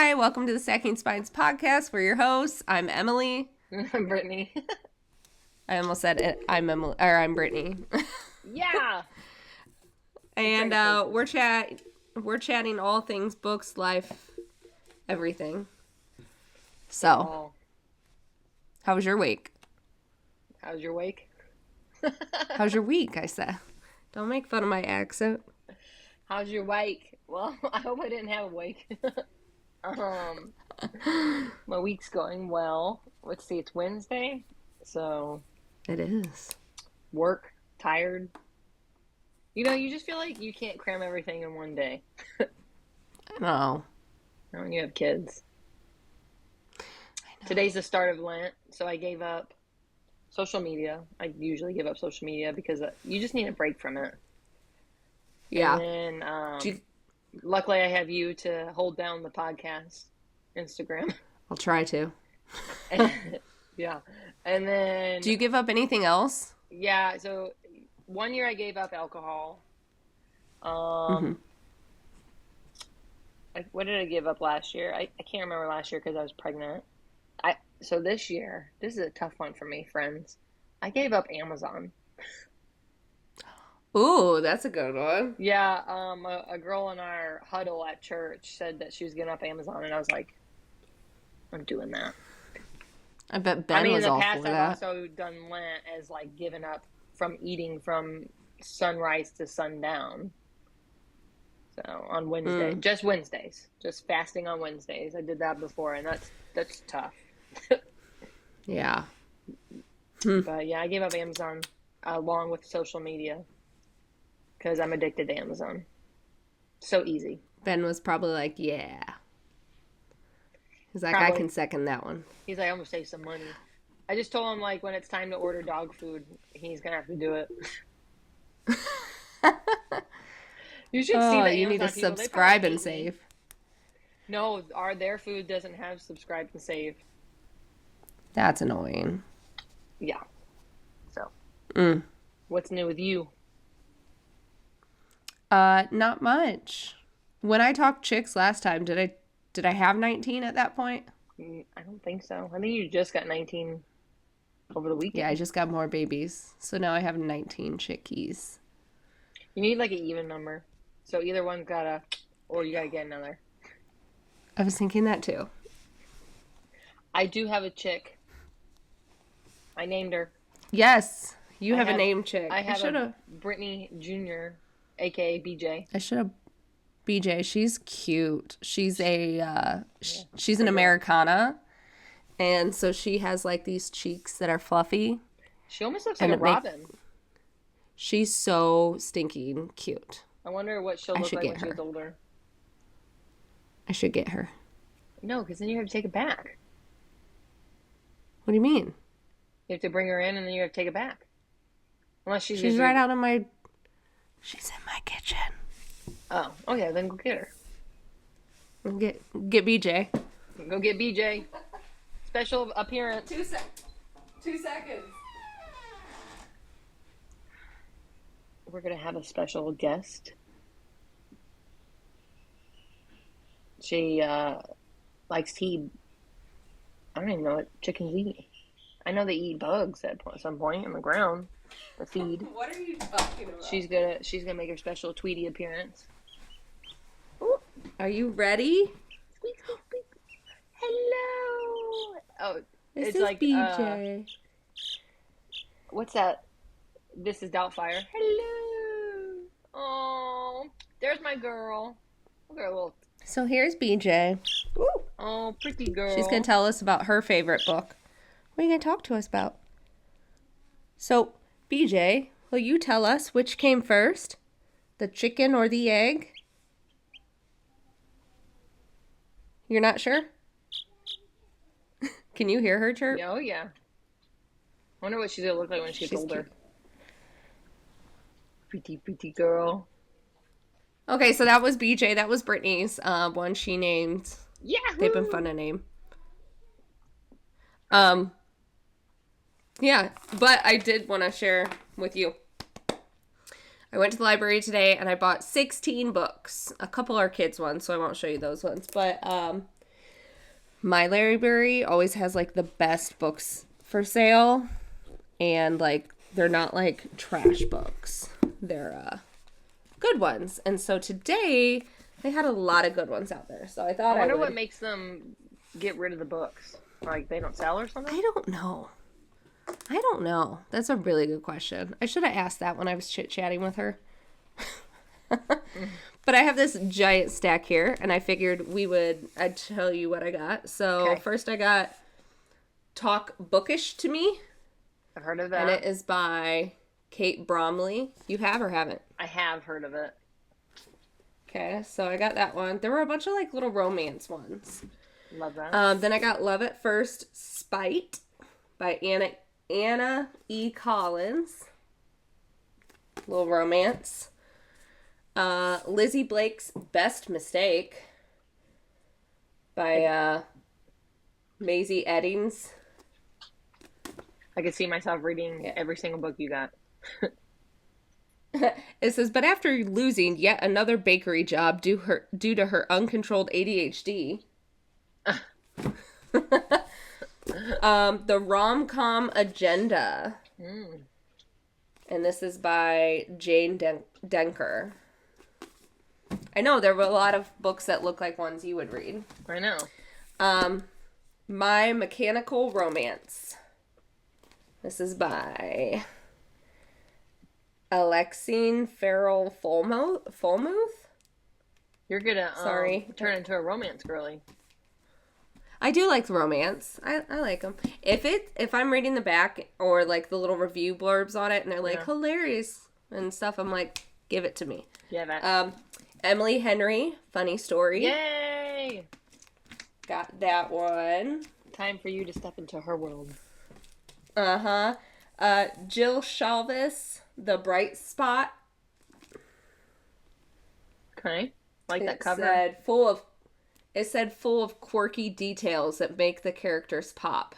Hi, welcome to the Stacking Spines podcast. We're your hosts. I'm Emily. I'm Brittney. I almost said it. I'm Brittney. Yeah. And we're chatting all things books, life, everything. So, how was your week? How's your wake? How's your week? I said. Don't make fun of my accent. How's your wake? Well, I hope I didn't have a wake. My week's going well. Let's see, it's Wednesday, so It is. work, tired. You know, you just feel like you can't cram everything in one day. I know. When you have kids. Today's the start of Lent, so I gave up social media. I usually give up social media because you just need a break from it. Yeah. And then, luckily I have you to hold down the podcast, Instagram. I'll try to. Yeah. And then... Do you give up anything else? Yeah, so 1 year I gave up alcohol. What did I give up last year? I can't remember last year because I was pregnant. So this year, this is a tough one for me, friends. I gave up Amazon. Ooh, that's a good one. Yeah, a girl in our huddle at church said that she was giving up Amazon, and I was like, I'm doing that. I bet Ben was all for that. In the past, I've also done Lent as like giving up from eating from sunrise to sundown. So on Wednesday, just Wednesdays, just fasting on Wednesdays. I did that before, and that's tough. Yeah. But yeah, I gave up Amazon along with social media because I'm addicted to Amazon. So easy. Ben was probably like, yeah. He's like, I can second that one. He's like, I'm going to save some money. I just told him, like, when it's time to order dog food, he's going to have to do it. You should see that. You need to subscribe and save. No, their food doesn't have subscribe and save. That's annoying. Yeah. So, what's new with you? Not much. When I talked chicks last time, did I have 19 at that point? I don't think so. I think you just got 19 over the weekend. Yeah, I just got more babies. So now I have 19 chickies. You need like an even number. So either one's or you gotta get another. I was thinking that too. I do have a chick. I named her. Yes, you have a name chick. I have a Brittney Jr., aka BJ. I should have. BJ, she's cute. She's she's an Americana, and so she has like these cheeks that are fluffy. She almost looks like a robin. She's so stinking cute. I wonder what she'll look like when she's older. I should get her. No, because then you have to take it back. What do you mean? You have to bring her in, and then you have to take it back. Unless she's right out of my... She's in my kitchen. Oh, okay, then go get her. Get BJ. Go get BJ. Special appearance. 2 seconds. We're going to have a special guest. She likes to eat... I don't even know what chickens eat. I know they eat bugs at some point on the ground. The feed. What are you talking about? She's gonna make her special Tweety appearance. Ooh. Are you ready? Squeak, squeak, squeak. Hello. Oh, it's like BJ. What's that? This is Doubtfire. Hello. Oh, there's my girl. Look at her little. So here's BJ. Ooh. Oh, pretty girl. She's gonna tell us about her favorite book. What are you gonna talk to us about? So, BJ, will you tell us which came first? The chicken or the egg? You're not sure? Can you hear her chirp? Oh, yeah. I wonder what she's gonna look like when she gets older. Cute. Pretty girl. Okay, so that was BJ. That was Brittney's one she named. Yeah. They've been fun to name. Yeah, but I did want to share with you. I went to the library today and I bought 16 books. A couple are kids ones, so I won't show you those ones. But my library always has like the best books for sale, and like they're not like trash books. They're good ones. And so today they had a lot of good ones out there. So I thought I wonder what makes them get rid of the books. Like they don't sell or something? I don't know. That's a really good question. I should have asked that when I was chit-chatting with her. But I have this giant stack here, and I figured I'd tell you what I got. So First I got Talk Bookish to Me. I've heard of that. And it is by Kate Bromley. You have or haven't? I have heard of it. Okay, so I got that one. There were a bunch of like little romance ones. Love that. Then I got Love at First Spite by Anna E. Collins. Little romance. Lizzie Blake's Best Mistake by Maisie Eddings. I could see myself reading every single book you got. It says, but after losing yet another bakery job due to her uncontrolled ADHD, the rom-com agenda. And this is by Jane Denker. I know there were a lot of books that look like ones you would read. I know. My Mechanical Romance. This is by Alexine Farrell Fulmuth. You're gonna turn into a romance girly. I do like the romance. I like them. If I'm reading the back or like the little review blurbs on it and they're like hilarious and stuff, I'm like, give it to me. Yeah, that. Emily Henry, Funny Story. Yay! Got that one. Time for you to step into her world. Uh-huh. Jill Shalvis, The Bright Spot. Okay. Like that cover. It said full of quirky details that make the characters pop.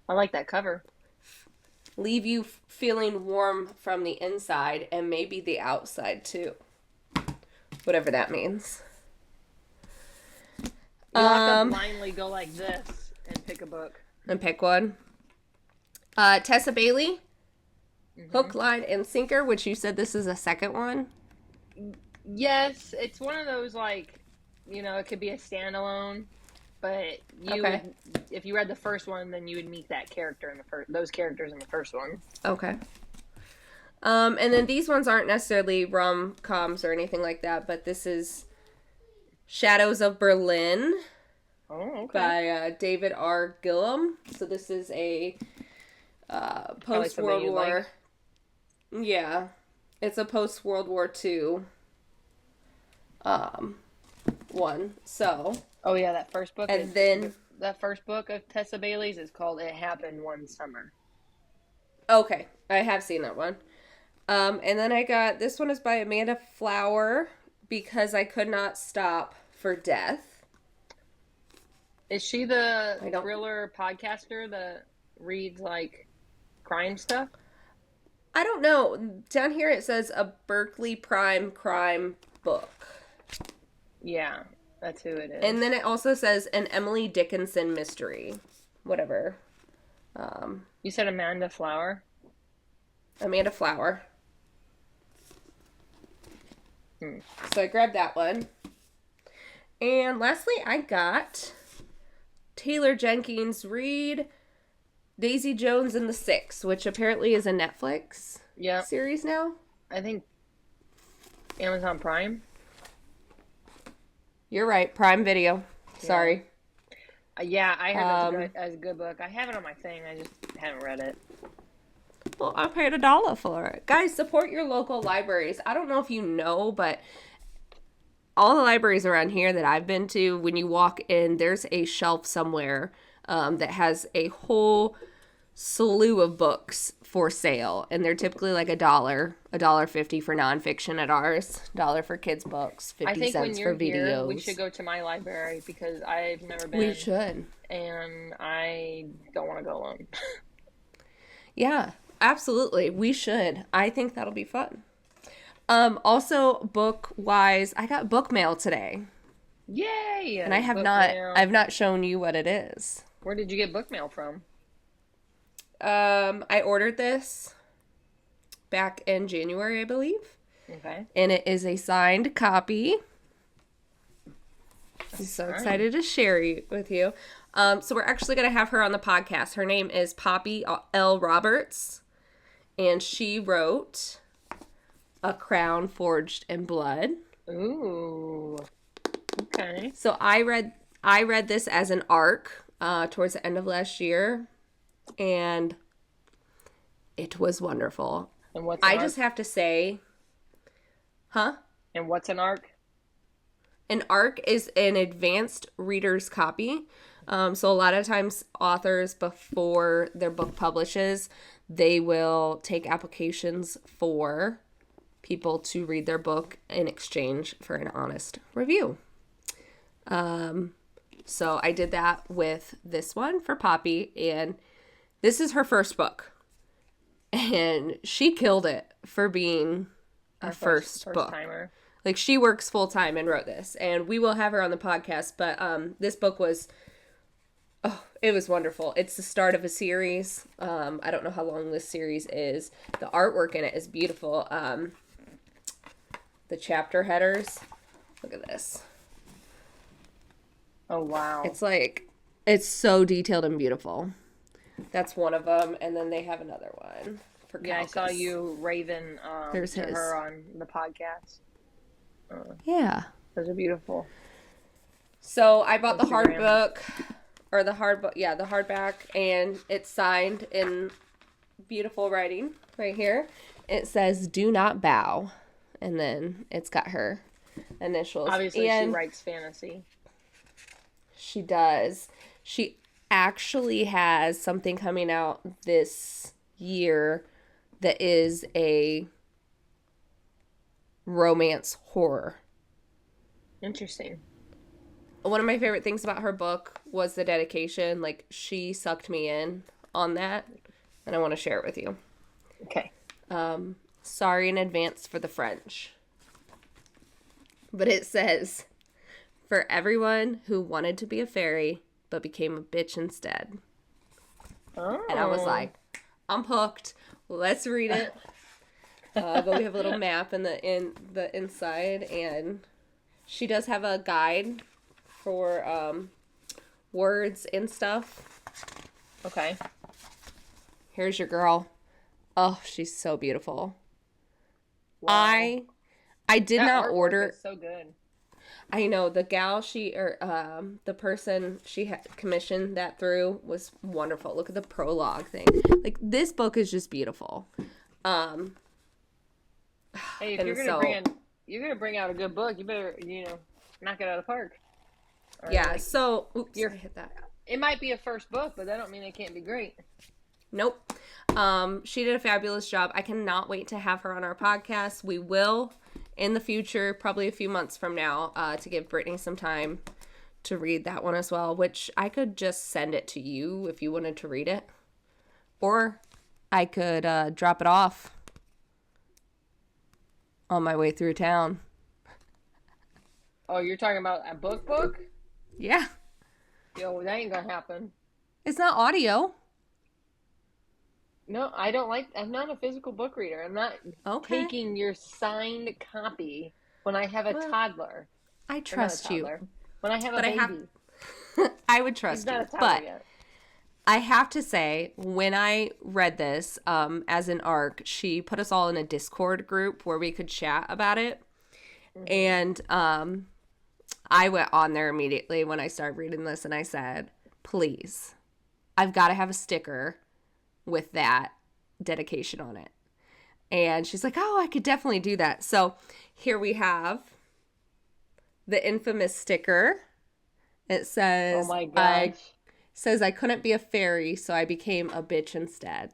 I like that cover. Leave you feeling warm from the inside and maybe the outside too. Whatever that means. You have to blindly go like this and pick a book. And pick one. Tessa Bailey, Hook, Line, and Sinker, which you said this is a second one. Yes, it's one of those like, it could be a standalone, but if you read the first one, then you would meet that character in those characters in the first one. Okay. And then these ones aren't necessarily rom-coms or anything like that, but this is Shadows of Berlin. Oh, okay. By David R. Gilliam. So this is a post-World War. Yeah, it's a post-World War II one. So. Oh yeah, that first book. And then that first book of Tessa Bailey's is called "It Happened One Summer." Okay, I have seen that one. And then I got this one is by Amanda Flower, Because I Could Not Stop for Death. Is she the thriller podcaster that reads, like, crime stuff? I don't know. Down here it says a Berkeley Prime crime book. Yeah, that's who it is. And then it also says an Emily Dickinson mystery. Whatever. You said Amanda Flower? Amanda Flower. So I grabbed that one. And lastly, I got Taylor Jenkins Reid Daisy Jones and the Six, which apparently is a Netflix series now. I think Amazon Prime. You're right, Prime Video. Sorry. Yeah, I heard it's a good book. I have it on my thing. I just haven't read it. Well, I paid $1 for it. Guys, support your local libraries. I don't know if you know, but all the libraries around here that I've been to, when you walk in, there's a shelf somewhere that has a whole slew of books for sale, and they're typically like $1.50 for nonfiction at ours, $1 for kids' books, 50 cents for videos. Here, we should go to my library because I've never been. We should, and I don't want to go alone. Yeah, absolutely, we should. I think that'll be fun. Also, book-wise, I got book mail today. Yay! And Book mail. I've not shown you what it is. Where did you get book mail from? I ordered this back in January, I believe. Okay. And it is a signed copy. I'm so excited to share it with you. So we're actually going to have her on the podcast. Her name is Poppy L. Roberts. And she wrote A Crown Forged in Blood. Ooh. Okay. So I read this as an ARC towards the end of last year. And it was wonderful. And what's an arc? Just have to say... Huh? And what's an ARC? An ARC is an advanced reader's copy. So a lot of times authors, before their book publishes, they will take applications for people to read their book in exchange for an honest review. So I did that with this one for Poppy, and this is her first book. And she killed it for being a first book. Timer. Like, she works full time and wrote this, and we will have her on the podcast. But this book was, it was wonderful. It's the start of a series. I don't know how long this series is. The artwork in it is beautiful. The chapter headers. Look at this. Oh wow! It's so detailed and beautiful. That's one of them, and then they have another one for Calcus. Yeah, I saw you raving There's to his. her on the podcast. Yeah. Those are beautiful. So I bought the Instagram. the hardback, and it's signed in beautiful writing right here. It says, "Do not bow," and then it's got her initials. Obviously, and she writes fantasy. She does. She actually has something coming out this year that is a romance horror. Interesting. One of my favorite things about her book was the dedication. Like, she sucked me in on that, and I want to share it with you. Okay. Sorry in advance for the French. But it says, for everyone who wanted to be a fairy but became a bitch instead. Oh. And I was like, I'm hooked. Let's read it. But we have a little map in the inside, and she does have a guide for words and stuff. Okay. Here's your girl. Oh, she's so beautiful. Wow. I did That not artwork order. is so good. I know the gal the person she had commissioned that through was wonderful. Look at the prologue thing. Like, this book is just beautiful. Hey, if you're gonna bring out a good book, you better knock it out of the park. Or yeah. So oops, I hit that. It might be a first book, but that don't mean it can't be great. Nope. She did a fabulous job. I cannot wait to have her on our podcast. We will in the future, probably a few months from now, to give Brittney some time to read that one as well, which I could just send it to you if you wanted to read it. Or I could drop it off on my way through town. Oh, you're talking about a book? Yeah. Yo, that ain't gonna happen. It's not audio. No, I'm not a physical book reader. I'm not taking your signed copy when I have a toddler. I trust you. When I have a baby. I would trust you. But yet. I have to say, when I read this as an ARC, she put us all in a Discord group where we could chat about it. Mm-hmm. And I went on there immediately when I started reading this, and I said, please, I've got to have a sticker with that dedication on it. And she's like, oh, I could definitely do that. So here we have the infamous sticker. It says, oh my gosh. I couldn't be a fairy, so I became a bitch instead.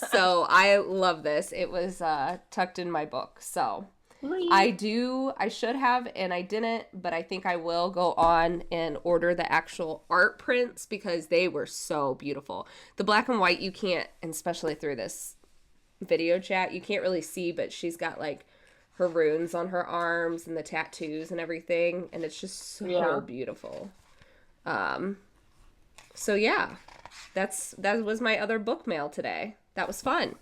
So I love this. It was tucked in my book. So I should have, and I didn't, but I think I will go on and order the actual art prints because they were so beautiful. The black and white, you can't, and especially through this video chat, you can't really see, but she's got like her runes on her arms and the tattoos and everything, and it's just so Yeah. beautiful. Um, so yeah, that was my other book mail today. That was fun.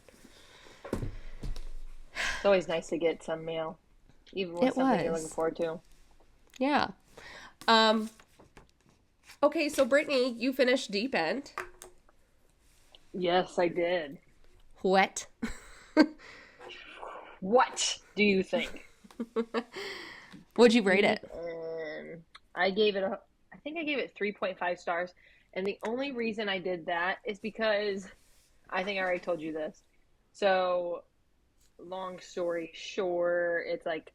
It's always nice to get some mail, even with It something you're looking was. forward to. Yeah. Um, okay, so Brittney, you finished Deep End. Yes, I did. What? What do you think? Would you rate Deep it? End. I gave it a, I think I gave it 3.5 stars. And the only reason I did that is because I think I already told you this. So, long story short, it's like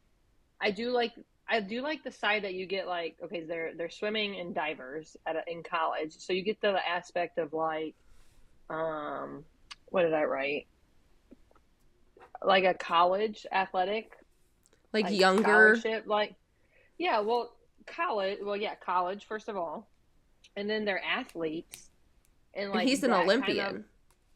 I do like I do like the side that you get like okay, they're swimming and divers in college. So you get the aspect of like um what did I write? Like a college athletic Like like younger? scholarship like yeah, well college first of all. And then they're athletes and And he's like an that kind of Olympian.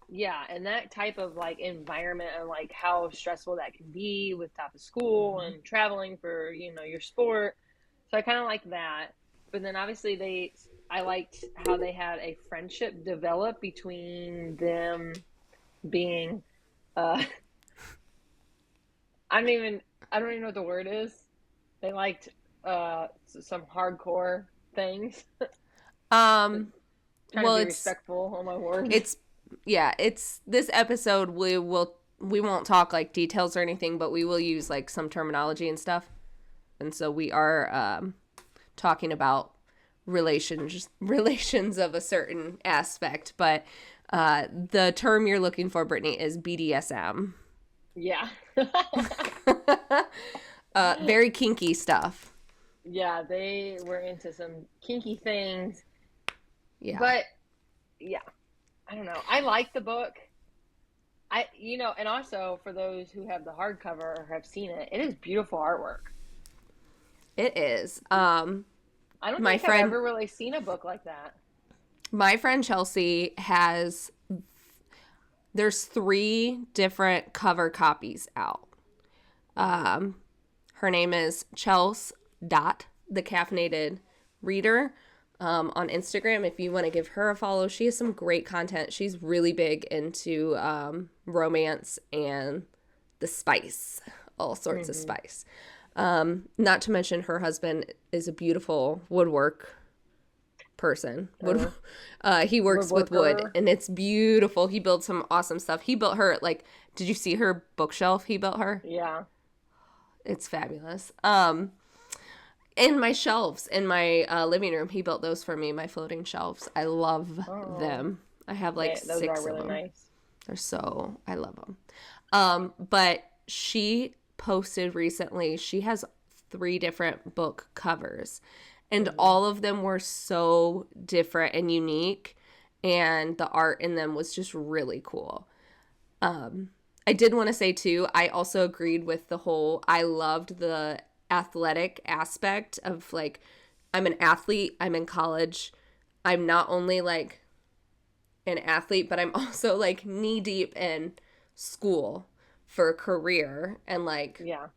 yeah, and that type of like environment and like how stressful that can be with top of school and traveling for, your sport. So I kind of like that. But then obviously I liked how they had a friendship develop between them being uh I don't even I don't even know what the word is. They liked some hardcore things. Um, Trying to well, be respectful on my words. it's yeah, it's this episode we won't talk like details or anything, but we will use like some terminology and stuff. And so we are talking about relations of a certain aspect, but the term you're looking for, Brittany, is BDSM. Yeah. Very kinky stuff. Yeah, they were into some kinky things, Yeah. but yeah, I don't know. I like the book. And also for those who have the hardcover or have seen it, it is beautiful artwork. It is. I don't My think I've friend ever really seen a book like that. my friend Chelsea has there's 3 different cover copies out. Um, her name is Chels Dot, the caffeinated reader, on Instagram. If you want to give her a follow, she has some great content. She's really big into romance and the spice, all sorts of Hmm. spice. Not to mention her husband is a beautiful woodwork person. Uh, He works with wood Woodworker. and it's beautiful. He builds some awesome stuff. He built her like, did you see her bookshelf he built her? Yeah. It's fabulous. And my shelves in my living room, he built those for me, my floating shelves. I love Oh, them. I have like those are 6 of really them. nice. I love them. But she posted recently, she has 3 different book covers, and Hmm. all of them were so different and unique, and the art in them was just really cool. I did want to say too, I also agreed with I loved the athletic aspect of like, I'm an athlete, I'm in college. I'm not only like an athlete, but I'm also like knee deep in school for a career and like Yeah.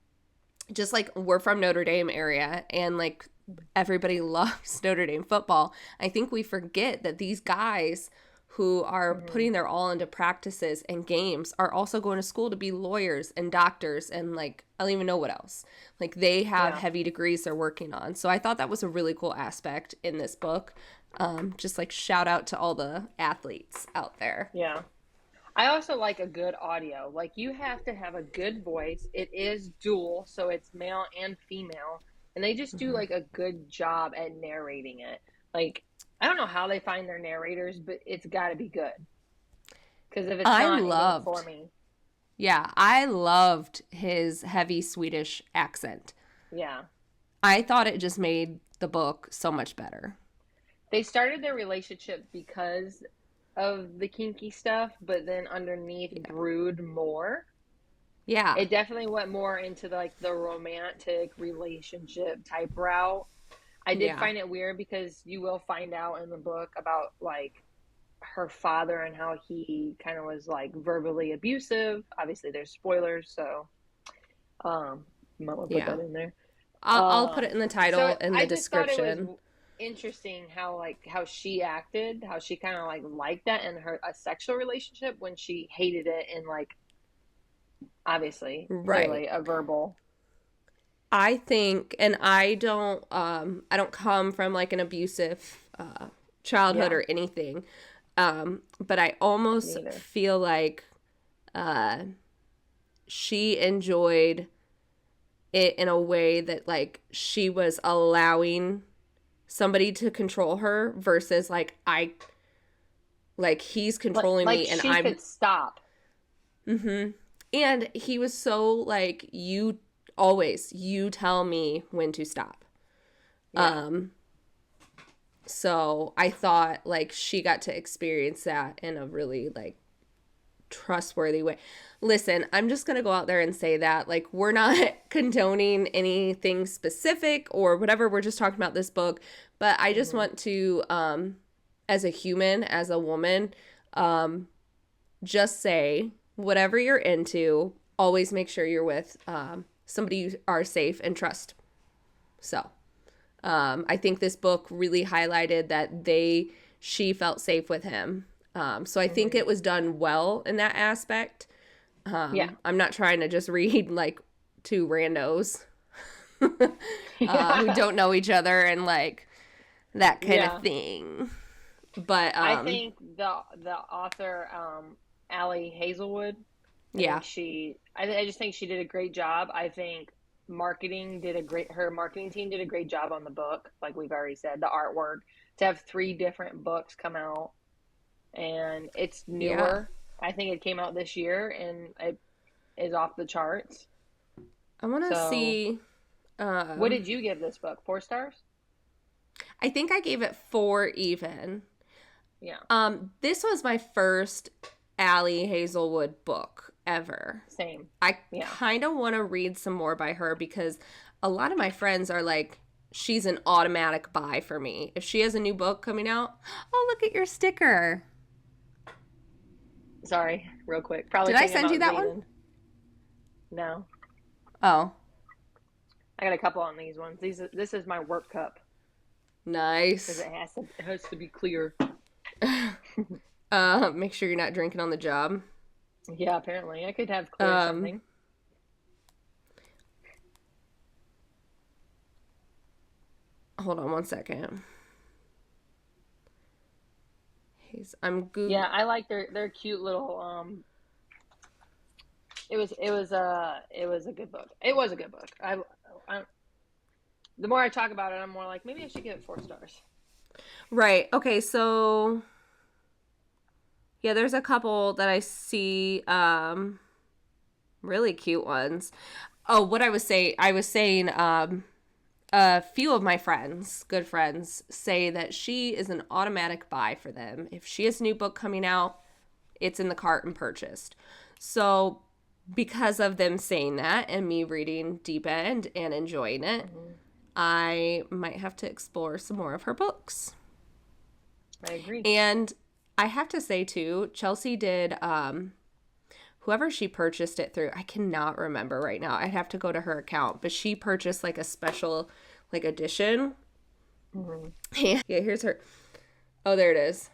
just like we're from Notre Dame area and like everybody loves Notre Dame football. I think we forget that these guys who are Hmm. putting their all into practices and games are also going to school to be lawyers and doctors and like I don't even know what else. Like they have Yeah. heavy degrees they're working on. So I thought that was a really cool aspect in this book. Just like shout out to all the athletes out there. Yeah. I also like a good audio. Like you have to have a good voice. It is dual, so it's male and female, and they just do Mm-hmm. like a good job at narrating it. Like I don't know how they find their narrators, but it's got to be good. Because if it's I not, it ain't for loved, me. yeah, I loved his heavy Swedish accent. Yeah. I thought it just made the book so much better. They started their relationship because of the kinky stuff, but then underneath Yeah. brewed more. Yeah. It definitely went more into like the romantic relationship type route. I did Yeah. find it weird because you will find out in the book about like her father and how he kind of was like verbally abusive. Obviously, there's spoilers, so You might want to put Yeah. that in there. I'll put it in the So title and the I just thought it was description. interesting how she acted, how she kind of like liked that in her a sexual relationship when she hated it in like obviously Right. clearly a verbal. I think, and I don't come from like an abusive childhood Yeah, or anything, but I almost me either. feel like uh, she enjoyed it in a way that like she was allowing somebody to control her versus like he's controlling Like me and she I'm could stop. mm-hmm. And he was so like you tell me when to stop. Yeah. Um so I thought like she got to experience that in a really like trustworthy way. Listen, I'm just going to go out there and say that like we're not condoning anything specific or whatever. We're just talking about this book, but I just Hmm. want to as a human, as a woman, um just say whatever you're into, always make sure you're with somebody you are safe and trust. So, I think this book really highlighted that she felt safe with him. So I think Hmm. it was done well in that aspect. Yeah. I'm not trying to just read like two randos who Yeah. don't know each other and like that kind of Yeah. thing. But I think the author Ali Hazelwood, yeah, I just think she did a great job. I think her marketing team did a great job on the book, like we've already said, the artwork, to have three different books come out and it's yeah. newer. I think it came out this year and it is off the charts. I want to So, see. what Um, did you give this book? 4 stars? I think I gave it 4 even. Yeah, This was my first Ali Hazelwood book ever. same. I Yeah. kind of want to read some more by her because a lot of my friends are like, she's an automatic buy for me. If she has a new book coming out, oh, look at your sticker. Sorry, real quick. Probably Did I thinking send you about that one? Zealand. No, Oh, I got a couple on these ones. This is my work cup because nice. it has to be clear. Make sure you're not drinking on the job. Yeah, apparently I could have clear Um, something. Hold on one second. I'm Google. Yeah, I like their cute little it was a good book. It was a good book. I the more I talk about it, I'm more like maybe I should give it 4 stars. Right. Okay. So yeah, there's a couple that I see. Really cute ones. Oh, what I was saying, a few of my friends, good friends, say that she is an automatic buy for them. If she has a new book coming out, it's in the cart and purchased. So, because of them saying that and me reading Deep End and enjoying it, Hmm. I might have to explore some more of her books. I agree. And I have to say, too, Chelsea did whoever she purchased it through, I cannot remember right now. I'd have to go to her account, but she purchased like a special like edition. Hmm. Yeah, here's her. Oh, there it is.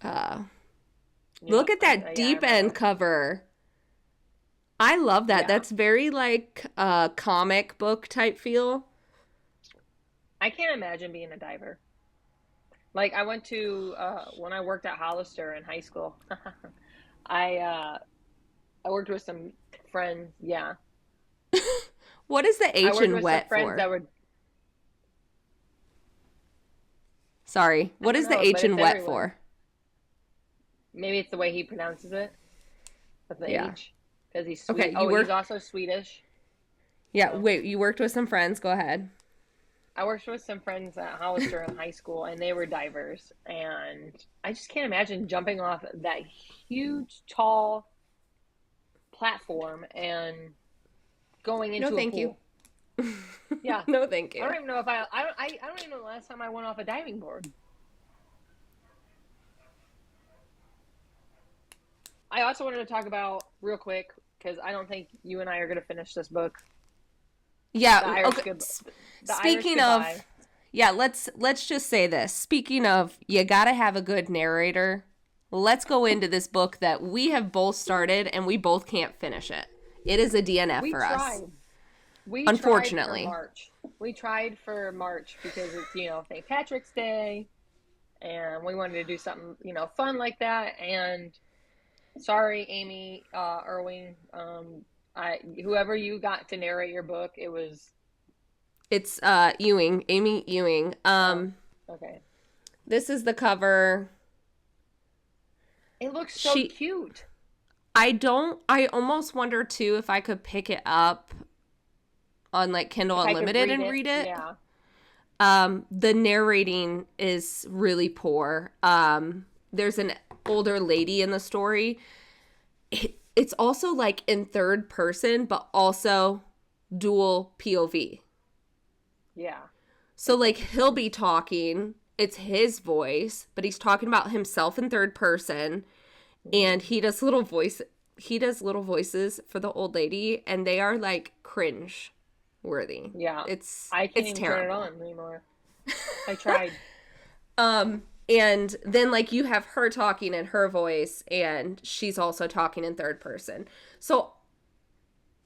Uh Yeah, Look at that I deep end remember. cover. I love that. Yeah, That's very like comic book type feel. I can't imagine being a diver. Like I went to when I worked at Hollister in high school. I uh, I worked with some friends. Yeah, What is the I H worked in with some wet friends for? that were. Sorry. I What don't is the know, but H in it's wet everywhere. for? Maybe it's the way he pronounces it with the Yeah. H because he's sweet. Okay, you Oh, he's work. also Swedish. Yeah, So wait, you worked with some friends. Go ahead. I worked with some friends at Hollister in high school, and they were divers. And I just can't imagine jumping off that huge, tall platform and going No, into a thank you. pool. Yeah, No, thank I you. don't even know if I don't even know the last time I went off a diving board. I also wanted to talk about real quick because I don't think you and I are going to finish this book. Yeah. Okay. Speaking of, Goodbye. yeah, let's just say this. Speaking of, you gotta have a good narrator. Let's go into this book that we have both started and we both can't finish it. It is a DNF for us. We Unfortunately. tried for March. We tried for March because it's, St. Patrick's Day, and we wanted to do something, fun like that. And sorry, Amy Irwin, whoever you got to narrate your book, it's Ewing, Amy Ewing. Okay. This is the cover. It looks so cute. I almost wonder too if I could pick it up on like Kindle Unlimited and read it. Yeah. The narrating is really poor. There's an older lady in the story. It's also like in third person, but also dual POV. Yeah. So like he'll be talking, it's his voice, but he's talking about himself in third person, and he does little voices for the old lady, and they are like cringe worthy. Yeah. I can't even turn it on anymore. I tried. And then like you have her talking in her voice, and she's also talking in third person. So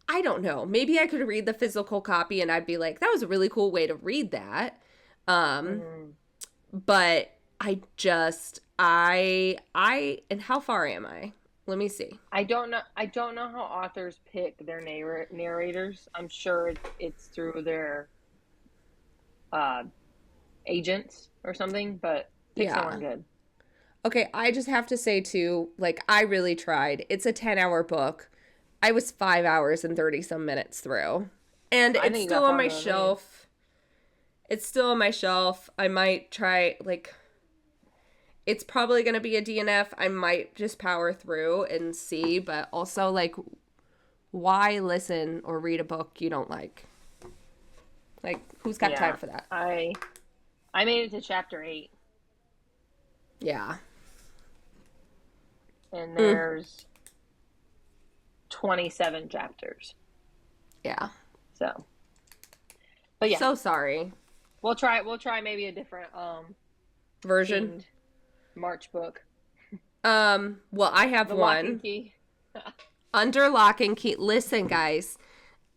I don't know. Maybe I could read the physical copy and I'd be like, that was a really cool way to read that. But and how far am I? Let me see. I don't know how authors pick their narrators. I'm sure it's through their agents or something, but pick someone good. Okay, I just have to say too, like I really tried. It's a 10-hour book. I was 5 hours and 30 some minutes through. And it's still on my shelf. It's still on my shelf. I might try, like, it's probably going to be a DNF. I might just power through and see, but also, like, why listen or read a book you don't like? Like, who's got time for that? I made it to chapter 8. Yeah. And there's 27 chapters. Yeah. So. But yeah. So sorry. We'll try maybe a different version March book. Well, I have one. Lock and Key. Under Lock and Key. Listen, guys.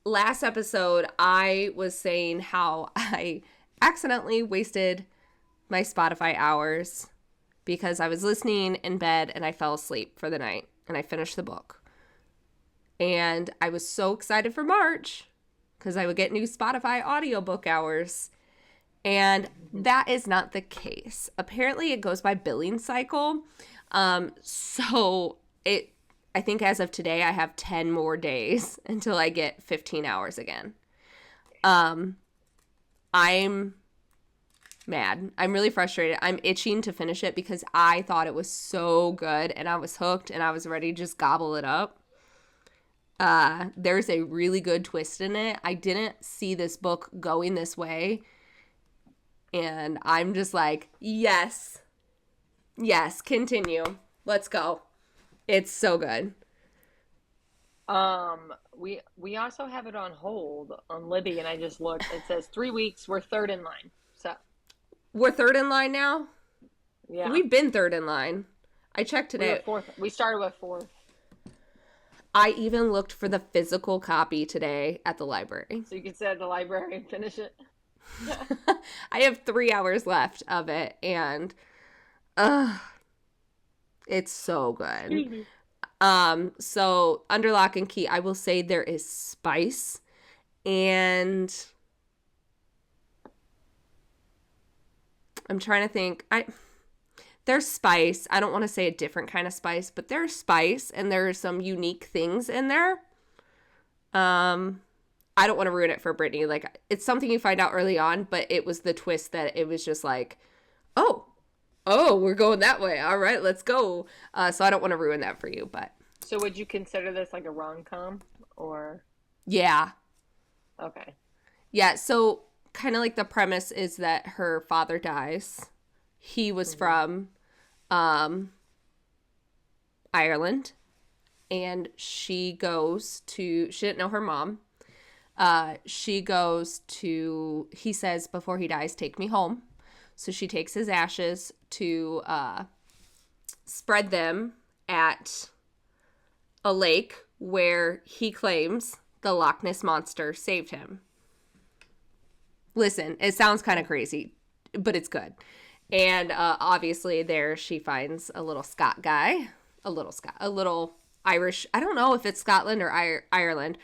Last episode, I was saying how I accidentally wasted my Spotify hours because I was listening in bed and I fell asleep for the night and I finished the book. And I was so excited for March because I would get new Spotify audiobook hours. And that is not the case. Apparently, it goes by billing cycle. So I think as of today, I have 10 more days until I get 15 hours again. I'm mad. I'm really frustrated. I'm itching to finish it because I thought it was so good and I was hooked and I was ready to just gobble it up. There's a really good twist in it. I didn't see this book going this way. And I'm just like, yes, continue. Let's go. It's so good. We also have it on hold on Libby, and I just looked. It says 3 weeks. We're third in line. So we're third in line now? Yeah. We've been third in line. I checked today. We started with fourth. I even looked for the physical copy today at the library. So you could sit at the library and finish it? I have 3 hours left of it, and it's so good. So Under Lock and Key, I will say there is spice, and I'm trying to think. There's spice. I don't want to say a different kind of spice, but there's spice, and there are some unique things in there. I don't want to ruin it for Brittney. Like, it's something you find out early on, but it was the twist that it was just like, oh, we're going that way. All right, let's go. So I don't want to ruin that for you, but. So would you consider this like a rom-com or? Yeah. Okay. Yeah, so kind of like the premise is that her father dies. He was from Ireland, and she didn't know her mom. She goes to, he says before he dies, take me home. So she takes his ashes to spread them at a lake where he claims the Loch Ness Monster saved him. Listen, it sounds kind of crazy, but it's good. And obviously there she finds a little Scot guy, a little Irish. I don't know if it's Scotland or Ireland.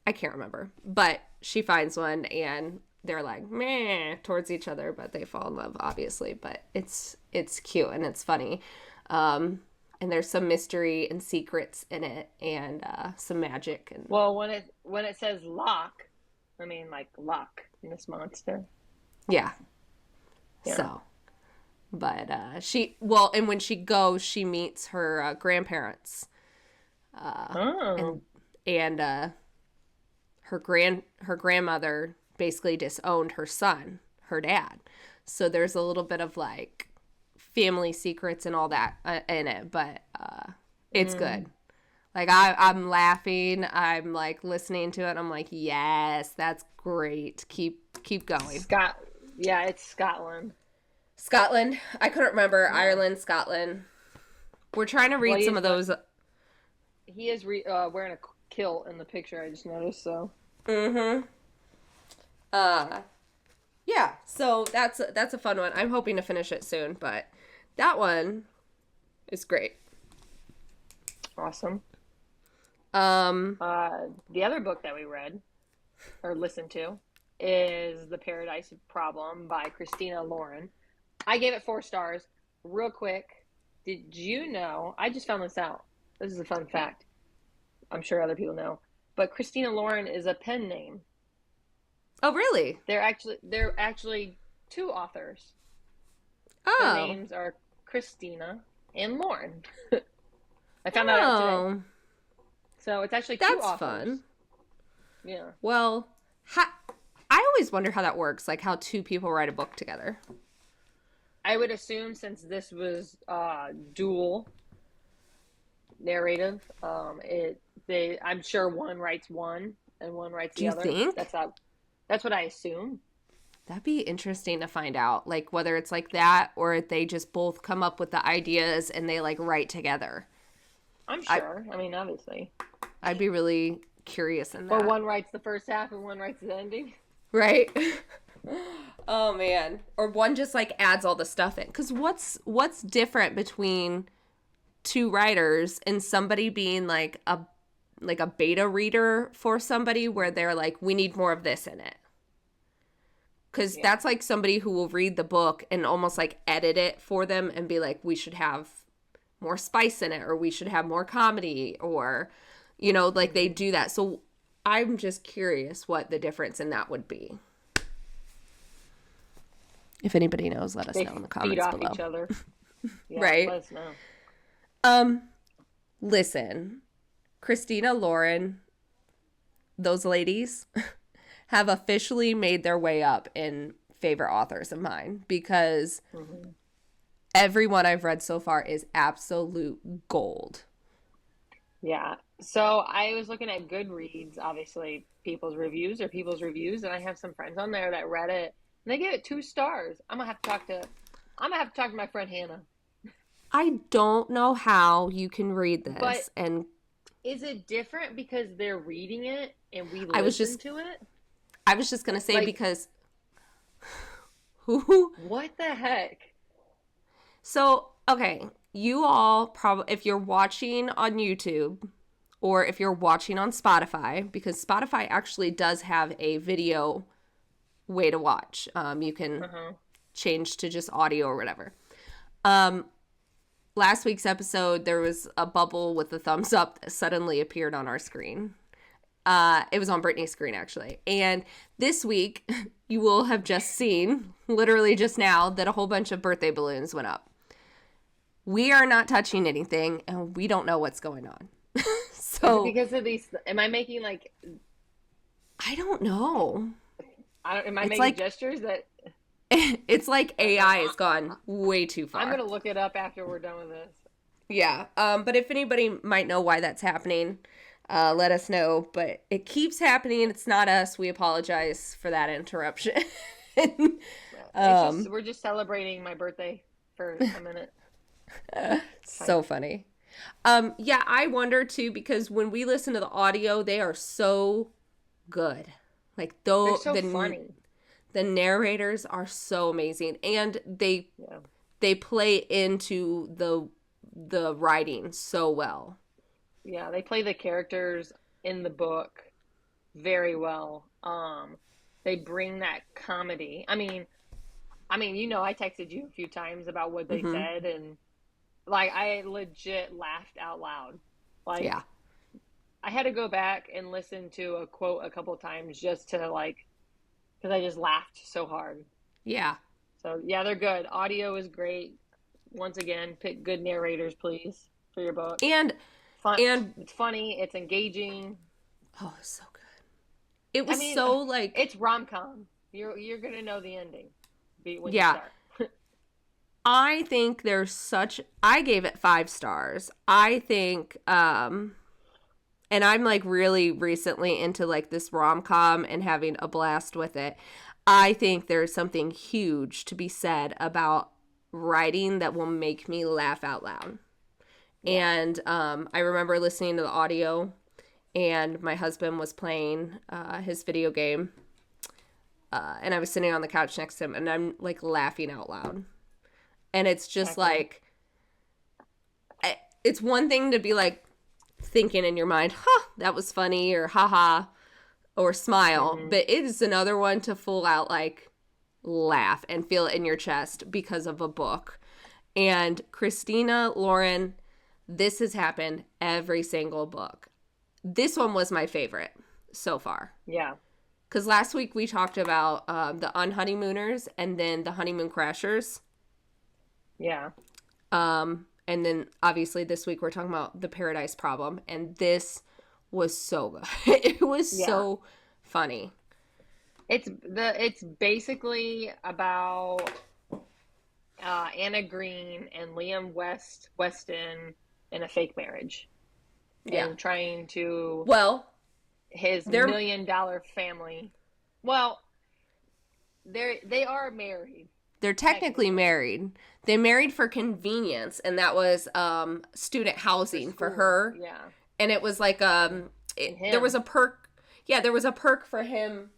I can't remember. But she finds one and they're like, meh, towards each other, but they fall in love, obviously. But it's cute and it's funny. And there's some mystery and secrets in it and some magic. And Well, when it says lock, I mean like Loch Ness Monster. yeah. So, but and when she goes, she meets her grandparents. And her grandmother basically disowned her son, her dad. So there's a little bit of like family secrets and all that in it, but it's good. Like I'm laughing, I'm like listening to it. I'm like, yes, that's great. Keep going. It's Scotland. Scotland. I couldn't remember. Yeah. Ireland, Scotland. We're trying to read some of those. He is wearing a kilt in the picture. I just noticed. So. Yeah. So that's a fun one. I'm hoping to finish it soon, but that one is great. Awesome. The other book that we read or listened to is The Paradise Problem by Christina Lauren. I gave it 4 stars. Real quick, did you know? I just found this out. This is a fun fact. I'm sure other people know, but Christina Lauren is a pen name. Oh, really? They're actually 2 authors. Oh. Their names are Christina and Lauren. I found that out today. So it's actually 2 authors. That's fun. Yeah. Well, I always wonder how that works, like how 2 people write a book together. I would assume since this was dual narrative, I'm sure one writes one and one writes the other. Do you think? That's what I assume. That'd be interesting to find out, like whether it's like that or they just both come up with the ideas and they like write together. I'm sure. I mean, obviously. I'd be really curious in that. Or one writes the first half and one writes the ending. Right? Oh, man. Or one just like adds all the stuff in. Because what's different between 2 writers and somebody being like a beta reader for somebody where they're like, we need more of this in it. Because that's like somebody who will read the book and almost like edit it for them and be like, we should have more spice in it, or we should have more comedy, or, you know, like they do that. So I'm just curious what the difference in that would be. If anybody knows, let us know in the comments below. They feed off each other. Yeah, right? Let us know. Listen, Christina Lauren, those ladies have officially made their way up in favorite authors of mine because everyone I've read so far is absolute gold. Yeah. So I was looking at Goodreads, obviously people's reviews, and I have some friends on there that read it and they gave it 2 stars. I'm gonna have to talk to my friend Hannah. I don't know how you can read this, but and is it different because they're reading it and we listen to it? I was just gonna say, like, because what the heck? So, okay, you all probably, if you're watching on YouTube or if you're watching on Spotify, because Spotify actually does have a video way to watch. You can change to just audio or whatever. Last week's episode, there was a bubble with a thumbs up that suddenly appeared on our screen. It was on Brittney's screen, actually. And this week, you will have just seen, literally just now, that a whole bunch of birthday balloons went up. We are not touching anything, and we don't know what's going on. So, because of these, am I making like? I don't know. Am I making gestures that? It's like AI has gone way too far. I'm gonna look it up after we're done with this. Yeah. But if anybody might know why that's happening, let us know. But it keeps happening. It's not us. We apologize for that interruption. It's just we're just celebrating my birthday for a minute. So funny. Yeah, I wonder too, because when we listen to the audio, they are so good. Like They're though so funny. the narrators are so amazing, and Yeah. they play into the writing so well. Yeah, they play the characters in the book very well. They bring that comedy. I mean, I texted you a few times about what they Hmm. said, and like I legit laughed out loud. Like Yeah. I had to go back and listen to a quote a couple times just to like because I just laughed so hard. Yeah. So yeah, they're good. Audio is great. Once again, pick good narrators, please, for your book. And Fun. and It's funny. It's engaging. oh, so good. It I was mean, so like it's rom com. You're gonna know the ending when you yeah. start. I think there's such I gave it 5 stars. I think and I'm like really recently into like this rom-com and having a blast with it. I think there's something huge to be said about writing that will make me laugh out loud. Yeah. And I remember listening to the audio, and my husband was playing his video game, and I was sitting on the couch next to him, and I'm like laughing out loud. And it's just Exactly. like, it's one thing to be like thinking in your mind, huh, that was funny, or haha, or smile, Hmm. but it is another one to full out like laugh and feel it in your chest because of a book. And Christina, Lauren, this has happened every single book. This one was my favorite so far. Yeah. Because last week we talked about the Unhoneymooners and then the Honeymoon Crashers. Yeah. And then obviously this week we're talking about the Paradise Problem. And this was so good. It was Yeah. so funny. It's basically about Anna Green and Liam Weston in a fake marriage Yeah. and trying to Well, his they're $1 million family. Well, they are married they're technically technically married. They married for convenience, and that was student for housing for school. her. Yeah, And it was like and there was him. a perk. Yeah, there was a perk for him.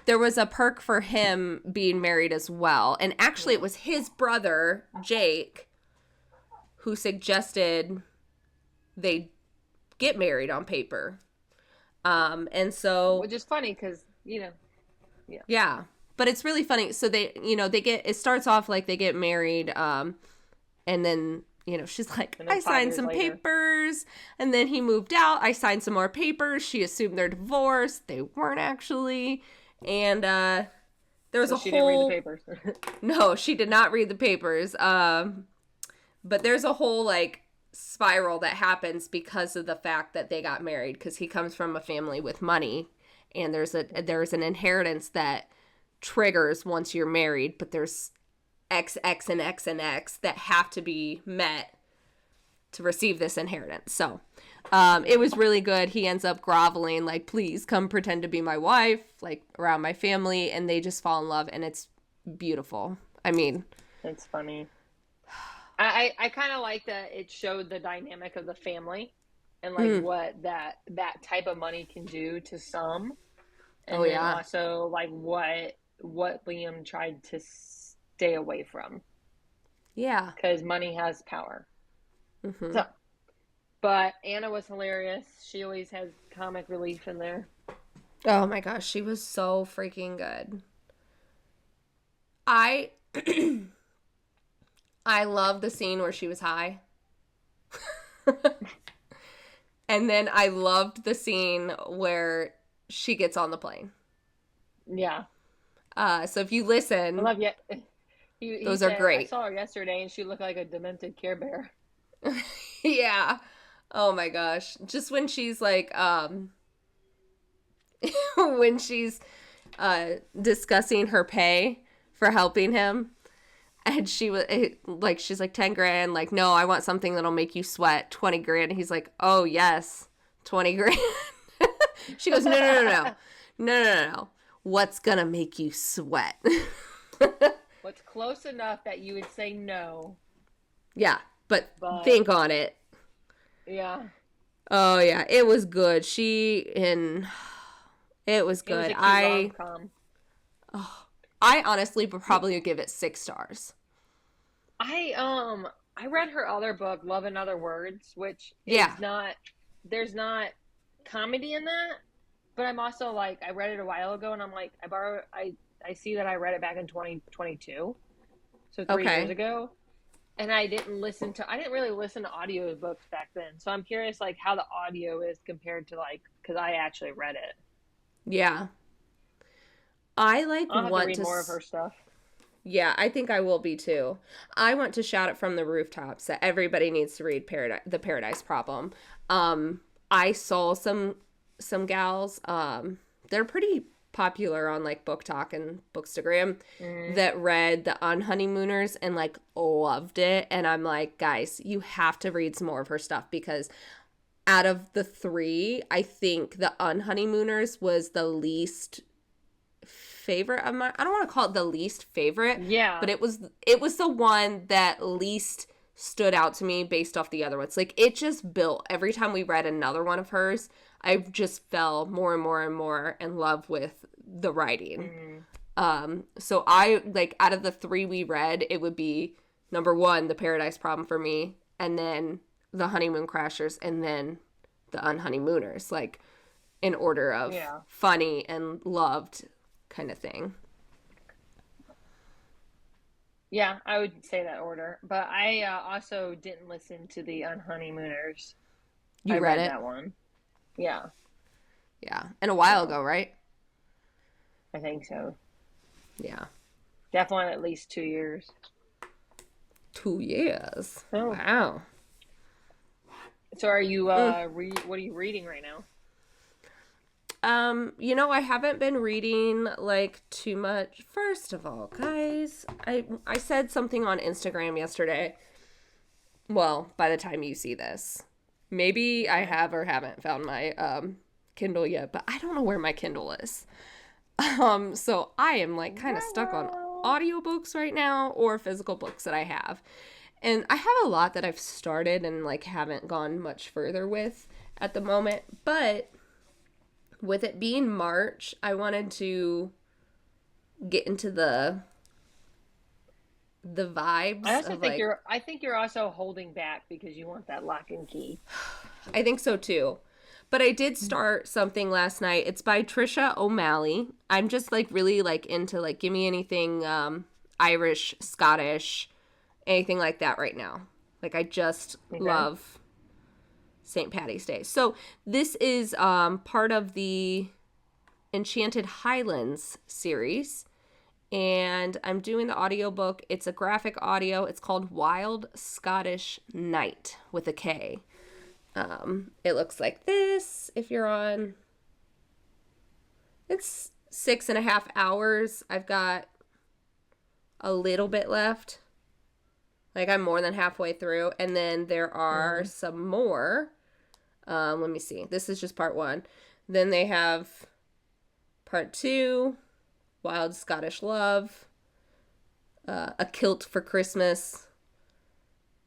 There was a perk for him being married as well. And actually, it Yeah, was his brother, Jake, who suggested they get married on paper. And so, which is funny because yeah, yeah. But it's really funny. So they get, it starts off like they get married. And then, she's like, and then I five signed years some later, papers. And then he moved out. I signed some more papers. She assumed they're divorced. They weren't actually. And there was so a she didn't read the whole. papers. No, she did not read the papers. But there's a whole like spiral that happens because of the fact that they got married. Because he comes from a family with money, and there's an inheritance that triggers once you're married. But there's X, X, and X and X that have to be met to receive this inheritance. So it was really good. He ends up groveling, like, please come pretend to be my wife, like around my family. And they just fall in love. And it's beautiful. I mean, It's funny. I kind of like that it showed the dynamic of the family and like mm, what that type of money can do to some, oh, and then yeah. also like what Liam tried to stay away from Yeah. because money has power. Hmm. So, but Anna was hilarious. She always has comic relief in there. Oh my gosh, she was so freaking good. I I love the scene where she was high. And then I loved the scene where she gets on the plane. Yeah, So if you I listen, love you. He those are said I great. saw her yesterday and she looked like a demented Care Bear. Yeah. Oh my gosh. Just when she's like, when she's discussing her pay for helping him. And she was like, she's like, 10 grand. Like, no, I want something that'll make you sweat. 20 grand. And he's like, oh, yes, 20 grand. She goes, no. What's going to make you sweat? What's close enough that you would say no. Yeah, but think on it. Yeah. Oh, yeah. It was good. It was good. It was a cute rom-com. I honestly would probably give it 6 stars. I read her other book, Love in Other Words, which is there's not comedy in that, but I'm also like, I read it a while ago and I'm like, I see that I read it back in 2022. So 3 years ago. And I didn't really listen to audiobooks back then. So I'm curious like how the audio is compared to like, cause I actually read it. Yeah. I'll have to read more of her stuff. Yeah, I think I will be too. I want to shout it from the rooftops that everybody needs to read The Paradise Problem. I saw some gals, they're pretty popular on like Book Talk and Bookstagram that read The Unhoneymooners and like loved it. And I'm like, guys, you have to read some more of her stuff because out of the 3, I think The Unhoneymooners was the least favorite of mine. I don't want to call it the least favorite. Yeah. But it was the one that least stood out to me based off the other ones. Like it just built every time we read another one of hers, I just fell more and more and more in love with the writing. So I like out of the 3 we read, it would be number 1, The Paradise Problem for me, and then The Honeymoon Crashers, and then The Unhoneymooners, like in order of funny and loved kind of thing. Yeah, I would say that order. But I also didn't listen to The Unhoneymooners. I read it? That one. Yeah. Yeah. And a while ago, right? I think so. Yeah. Definitely at least 2 years. 2 years? Oh. Wow. So are you, what are you reading right now? I haven't been reading like too much. First of all, guys, I said something on Instagram yesterday. Well, by the time you see this, maybe I have or haven't found my Kindle yet, but I don't know where my Kindle is. So I am like kind of stuck on audiobooks right now or physical books that I have. And I have a lot that I've started and like haven't gone much further with at the moment, but with it being March, I wanted to get into the vibes. I think you're also holding back because you want that lock and key. I think so too. But I did start something last night. It's by Trisha O'Malley. I'm just like really like into like give me anything Irish, Scottish, anything like that right now. Like I just love St. Paddy's Day. So this is part of the Enchanted Highlands series. And I'm doing the audiobook. It's a graphic audio. It's called Wild Scottish Night with a K. It looks like this. If you're on, it's 6.5 hours. I've got a little bit left. Like I'm more than halfway through. And then there are some more. Let me see. This is just part 1. Then they have part 2, Wild Scottish Love, A Kilt for Christmas,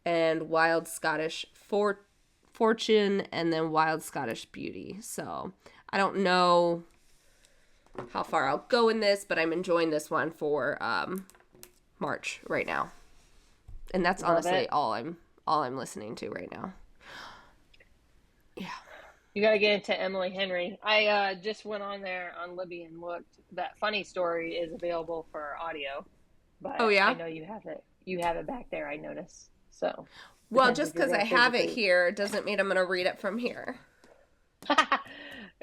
and Wild Scottish Fortune, and then Wild Scottish Beauty. So I don't know how far I'll go in this, but I'm enjoying this one for March right now. And that's honestly all I'm listening to right now. Yeah. You got to get into Emily Henry. I just went on there on Libby and looked. That Funny Story is available for audio. But I know you have it. You have it back there, I notice. So. Well, just because I have it here doesn't mean I'm going to read it from here.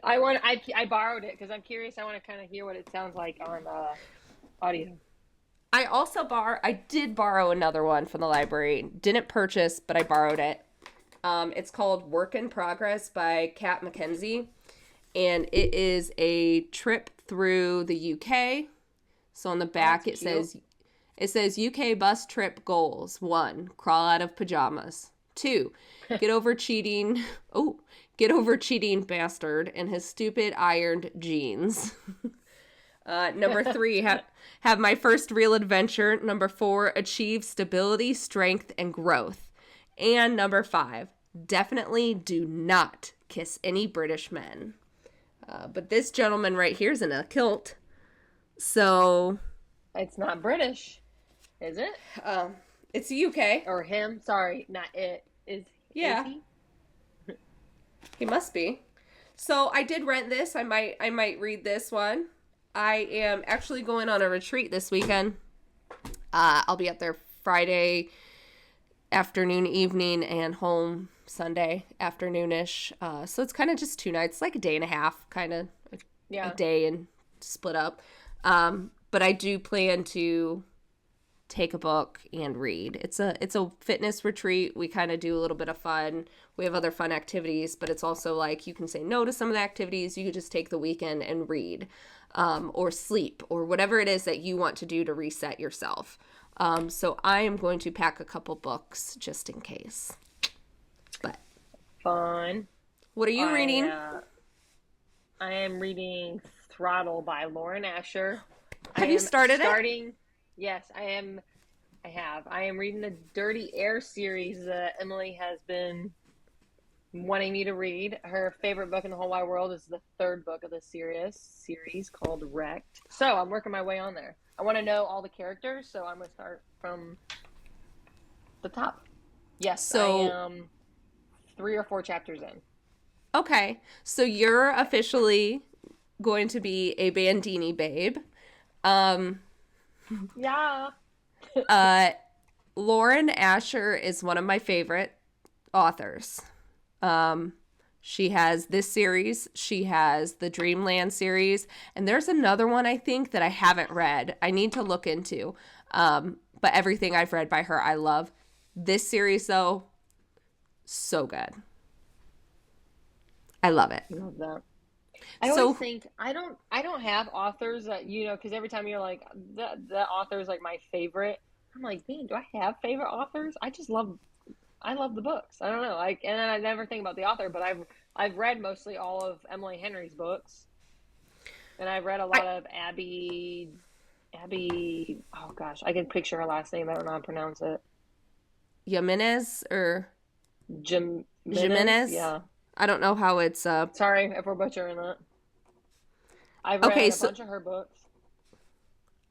I borrowed it because I'm curious. I want to kind of hear what it sounds like on audio. I did borrow another one from the library. Didn't purchase, but I borrowed it. It's called Work in Progress by Kat McKenzie. And it is a trip through the UK. So on the back it says, It says UK bus trip goals. 1, crawl out of pajamas. 2, get over cheating. Oh, get over cheating bastard and his stupid ironed jeans. Number 3, have my first real adventure. Number 4, achieve stability, strength, and growth. And number 5, definitely do not kiss any British men. But this gentleman right here is in a kilt. So... It's not British, is it? It's UK. Or him. Sorry, not it. Is he? He must be. So I did rent this. I might read this one. I am actually going on a retreat this weekend. I'll be up there Friday afternoon, evening, and home Sunday afternoonish. So it's kind of just 2 nights, like a day and a half, kind of a day and split up. But I do plan to take a book and read. It's a fitness retreat. We kind of do a little bit of fun. We have other fun activities, but it's also like you can say no to some of the activities. You could just take the weekend and read, or sleep, or whatever it is that you want to do to reset yourself. So I am going to pack a couple books just in case. But fun. What are you reading? I am reading Throttle by Lauren Asher. Have you started it? Yes, I am. I have. I am reading the Dirty Air series that Emily has been wanting me to read. Her favorite book in the whole wide world is the 3rd book of the series called Wrecked. So I'm working my way on there. I want to know all the characters, so I'm going to start from the top. Yes, so I am 3 or 4 chapters in. Okay, so you're officially going to be a Bandini babe. Yeah. Lauren Asher is one of my favorite authors. She has this series. She has the Dreamland series. And there's another one, I think, that I haven't read. I need to look into. But everything I've read by her, I love. This series, though, so good. I love it. I love that. I always think I don't have authors that, because every time you're like that author is like my favorite. I'm like, man, do I have favorite authors? I love the books. I don't know, and then I never think about the author, but I've read mostly all of Emily Henry's books, and I've read a lot of Abby. Oh gosh, I can picture her last name. I don't know how to pronounce it. Jimenez or Jimenez? Yeah. I don't know how it's Sorry if we're butchering that. I've read a bunch of her books.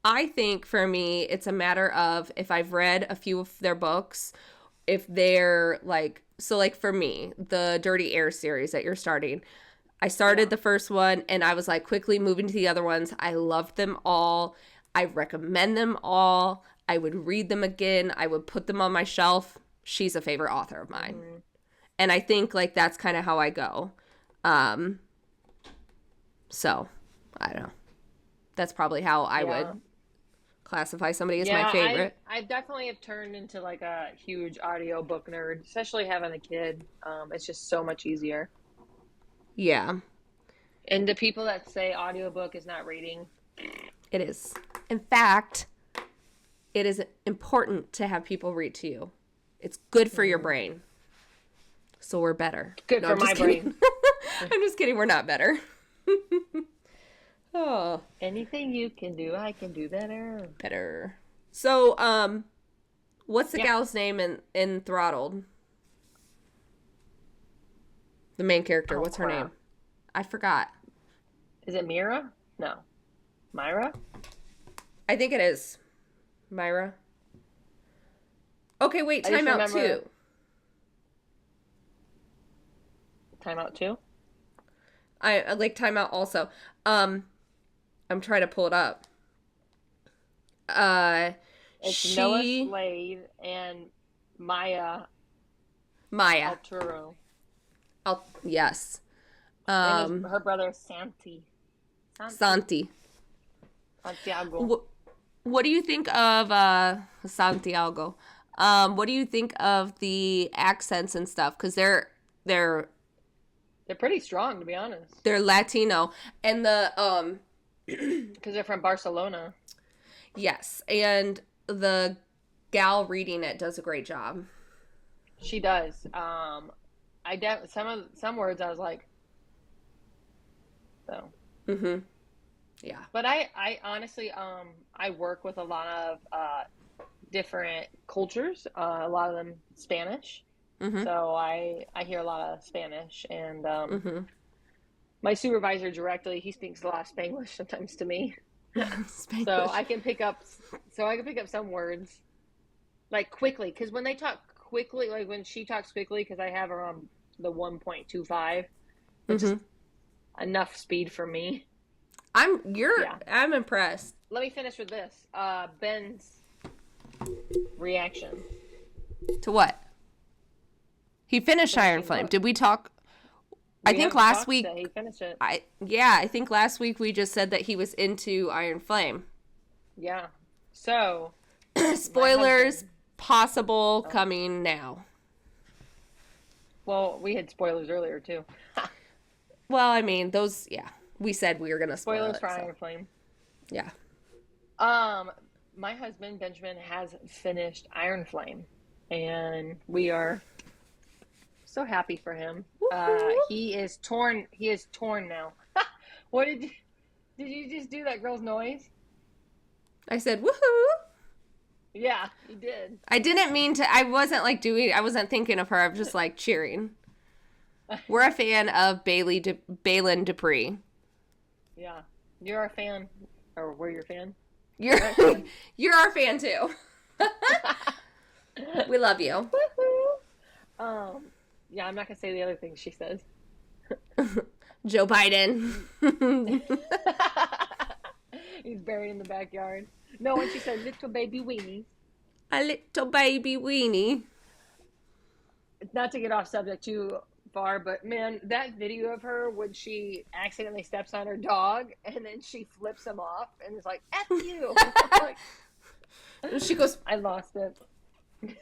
I think for me, it's a matter of if I've read a few of their books, if they're like for me, the Dirty Air series that you're starting, I started the first one and I was like quickly moving to the other ones. I loved them all. I recommend them all. I would read them again. I would put them on my shelf. She's a favorite author of mine. Mm-hmm. And I think that's kind of how I go. So I don't know. That's probably how I would classify somebody as my favorite. I definitely have turned into like a huge audiobook nerd, especially having a kid. It's just so much easier. Yeah. And the people that say audiobook is not reading. It is. In fact, it is important to have people read to you. It's good for your brain. So we're better. Good for my brain. I'm just kidding. We're not better. Oh. Anything you can do, I can do better. Better. So, what's the gal's name in Throttled? The main character. What's her name? I forgot. Is it Mira? No. Myra? I think it is. Myra. Okay, wait. Time out 2. Time out 2? I like time out also. I'm trying to pull it up. It's Noah Slade and Maya Alturo. Yes. And her brother Santi. Santiago. What do you think of Santiago? What do you think of the accents and stuff? Because they're pretty strong, to be honest. They're Latino, and the because they're from Barcelona. Yes, and the gal reading it does a great job. She does. Some words I was like, so. Mm-hmm. Yeah. But I honestly, I work with a lot of different cultures. A lot of them Spanish. Mm-hmm. So I hear a lot of Spanish, and Mm-hmm. my supervisor directly, he speaks a lot of Spanglish sometimes to me. So Spanglish. I can pick up some words like quickly, because when they talk quickly, like when she talks quickly, because I have her on the 1.25, it's just Mm-hmm. enough speed for me. Yeah. I'm impressed. Let me finish with this. Ben's reaction. To what? He finished Iron Finishing Flame. book. Did we talk? I We think haven't last talked that week. he finished it. I think last week we just said that he was into Iron Flame. Yeah. So my Spoilers husband. possible Oh, coming now. well, we had spoilers earlier too. Well, I mean, those, yeah. We said we were going to spoil Spoilers it, for so. Iron Flame. Yeah. Um, my husband Benjamin has finished Iron Flame, and we are so happy for him. Woohoo! He is torn. He is torn now. What did you just do that girl's noise? I said, woohoo! Yeah, you did. I didn't mean to, I wasn't thinking of her. I was just like cheering. We're a fan of Balin Dupree. Yeah, you're a fan, or we're your fan. You're, You're our fan. you're our fan too. We love you. Um, yeah, I'm not gonna say the other things she says. Joe Biden. He's buried in the backyard. No, when she said little baby weenies. A little baby weenie. Not to get off subject too far, but man, that video of her when she accidentally steps on her dog and then she flips him off and is like, F you. Like, She goes, I lost it.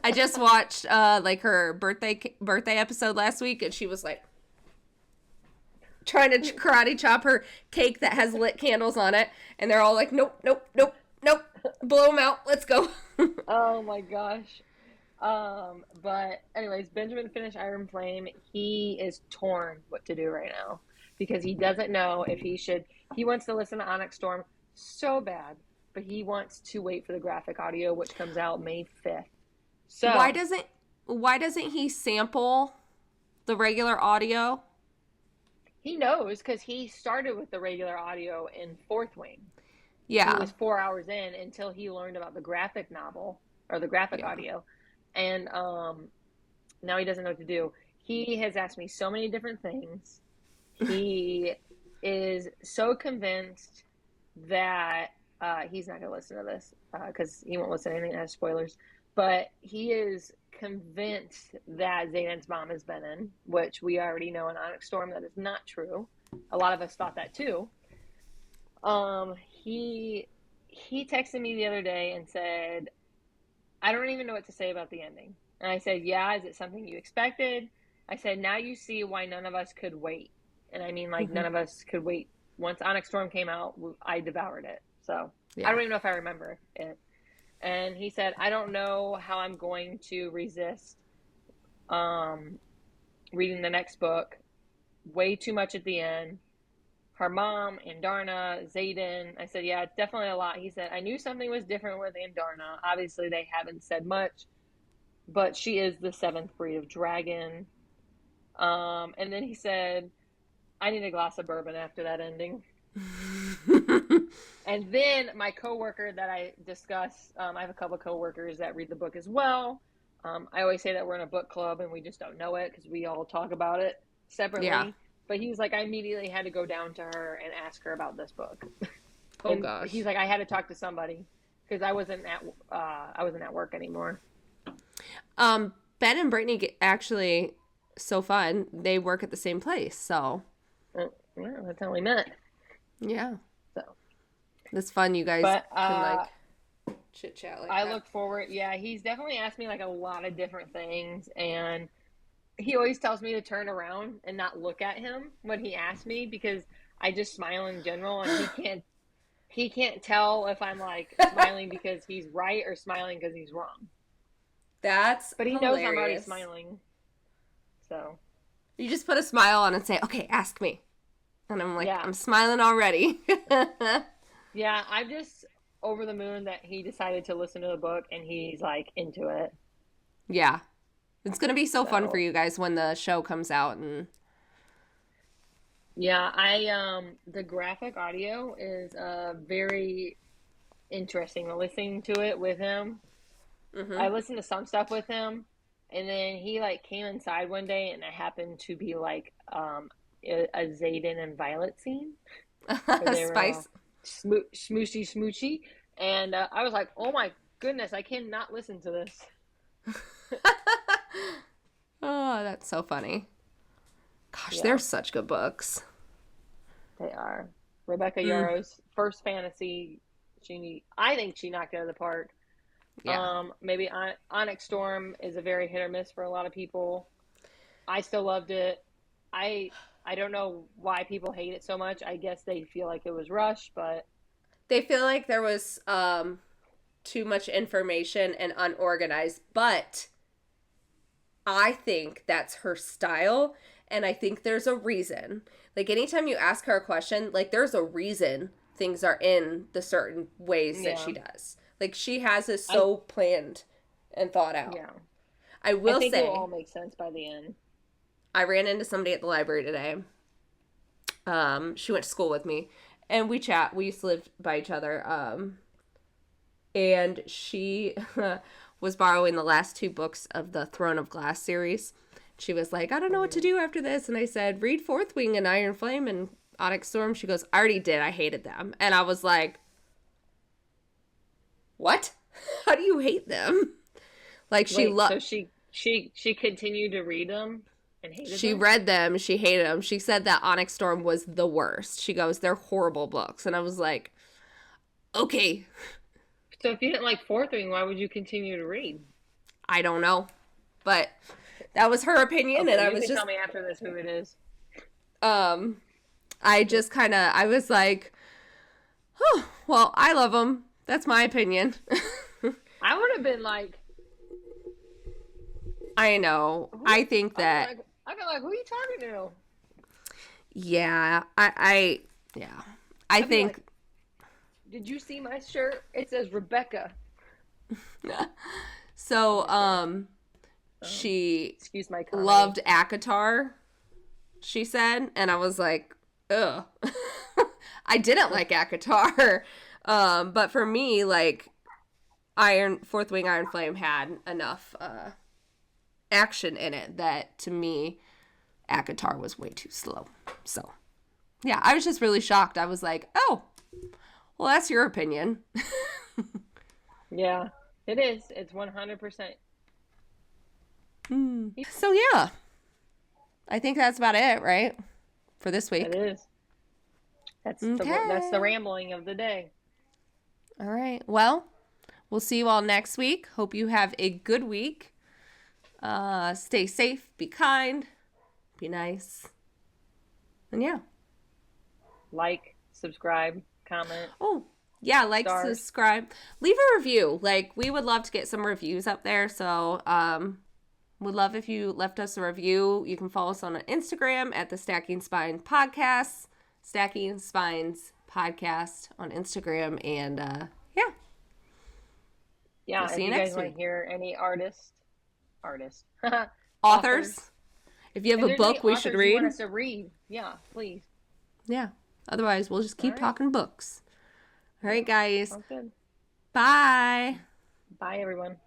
I just watched like her birthday episode last week, and she was like trying to karate chop her cake that has lit candles on it, and they're all like, nope, nope, nope, nope, blow them out, let's go. Oh my gosh. But anyways, Benjamin finished Iron Flame. He is torn what to do right now because he doesn't know if he should. He wants to listen to Onyx Storm so bad, but he wants to wait for the graphic audio, which comes out May 5th. why So doesn't why doesn't he sample the regular audio? he knows because he started with the regular audio in Fourth Wing. He Yeah, was 4 hours in until he learned about the graphic novel or the graphic yeah. audio, and now he doesn't know what to do. He has asked me so many different things. He is so convinced that he's not going to listen to this because he won't listen to anything that has spoilers. But he is convinced that Zayden's mom is Benin, which we already know in Onyx Storm that is not true. A lot of us thought that too. He texted me the other day and said, "I don't even know what to say about the ending." And I said, "Yeah, is it something you expected?" I said, "Now you see why none of us could wait." And I mean, like, Hmm. none of us could wait. Once Onyx Storm came out, I devoured it. So I Yeah. don't even know if I remember it. And he said, "I don't know how I'm going to resist um, reading the next book. Way too much at the end. Her mom, Andarna, Zayden." I said, "Yeah, it's definitely a lot." He said, "I knew something was different with Andarna. Obviously, they haven't said much, but she is the seventh breed of dragon." And then he said, "I need a glass of bourbon after that ending." And then my coworker that I discuss, I have a couple of coworkers that read the book as well. I always say that we're in a book club and we just don't know it because we all talk about it Yeah. separately. But he's like, I immediately had to go down to her and ask her about this book. Oh And he's gosh. like, I had to talk to somebody because I wasn't at work anymore. Ben and Brittney actually so fun. They work at the same place, so Well, that's how we met. yeah, So, it's fun. You guys but can like chit chat like I that. look forward. Yeah, he's definitely asked me like a lot of different things, and he always tells me to turn around and not look at him when he asks me because I just smile in general, and he can't. he can't tell if I'm like smiling because he's right or smiling because he's wrong. That's But he knows I'm already hilarious. smiling. So You just put a smile on and say, okay, ask me. And I'm like, yeah. I'm smiling already. Yeah, I'm just over the moon that he decided to listen to the book and he's like into it. Yeah. It's going to be so fun for So you guys when the show comes out. And yeah, I the graphic audio is very interesting listening to it with him. I hmm listened to some stuff with him, and then he like came inside one day, and it happened to be like a Zayden and Violet scene where they were all Spice. smoochy smoochy, and I was like, oh my goodness, I cannot listen to this. Oh, that's so funny. Gosh, they're Yeah, such good books. they are. Rebecca Mm, Yarrow's first fantasy, I think she knocked it out of the park. yeah. Maybe Onyx Storm is a very hit or miss for a lot of people. I still loved it. I I don't know why people hate it so much. I guess they feel like it was rushed, but They feel like there was too much information and unorganized, but I think that's her style. And I think there's a reason. Like, anytime you ask her a question, like, there's a reason things are in the certain ways that yeah, she does. Like, she has this I so planned and thought out. yeah, I I will think it will all say, make sense by the end. I ran into somebody at the library today. She went to school with me, and we chat. We used to live by each other. And she was borrowing the last two books of the Throne of Glass series. She was like, I don't know what to Hmm. do after this. And I said, read Fourth Wing and Iron Flame and Onyx Storm. She goes, I already did. I hated them. And I was like, what? How do you hate them? Like, Wait, so she continued to read them and hated she them? read them. She hated them. She said that Onyx Storm was the worst. She goes, they're horrible books. And I was like, okay, So if you didn't like Fourth Ring, why would you continue to read? I don't know. But that was her opinion. And Okay, I you was can tell just, me after this who it is. um, I just kind of, I was like, oh, well, I love them. That's my opinion. I would have been like, I know. who? I think that, I'd be like, who are you talking to? yeah, yeah. I I'd be like, think, did you see my shirt? It says Rebecca. I'm so, just kidding. she Excuse my comedy. loved Akatar, she said, and I was like, ugh. I didn't like Akatar. But for me, like, Fourth Wing Iron Flame had enough, action in it that to me Akatar was way too slow. So yeah, I was just really shocked. I was like, oh, well, that's your opinion. Yeah, it is. It's 100%. So yeah, I think that's about it, right? For this It week. is. That's the Okay. rambling of the day. All right. Well, we'll see you all next week. Hope you have a good week. Stay safe, be kind, be nice. And yeah. Like, subscribe, comment, Oh, yeah, like, stars. subscribe, leave a review. Like, we would love to get some reviews up there. So, would love if you left us a review. You can follow us on Instagram at the Stacking Spine Podcast, Stacking Spines Podcast on Instagram. And yeah, we'll Yeah, see if you you guys next want to week. hear any artists, authors. Authors, if you have If a there's any book we should authors you read, want us to read, yeah, please. yeah. Otherwise, we'll just All keep right. talking books. All right, Yeah, guys. sounds good. Bye. Bye, everyone.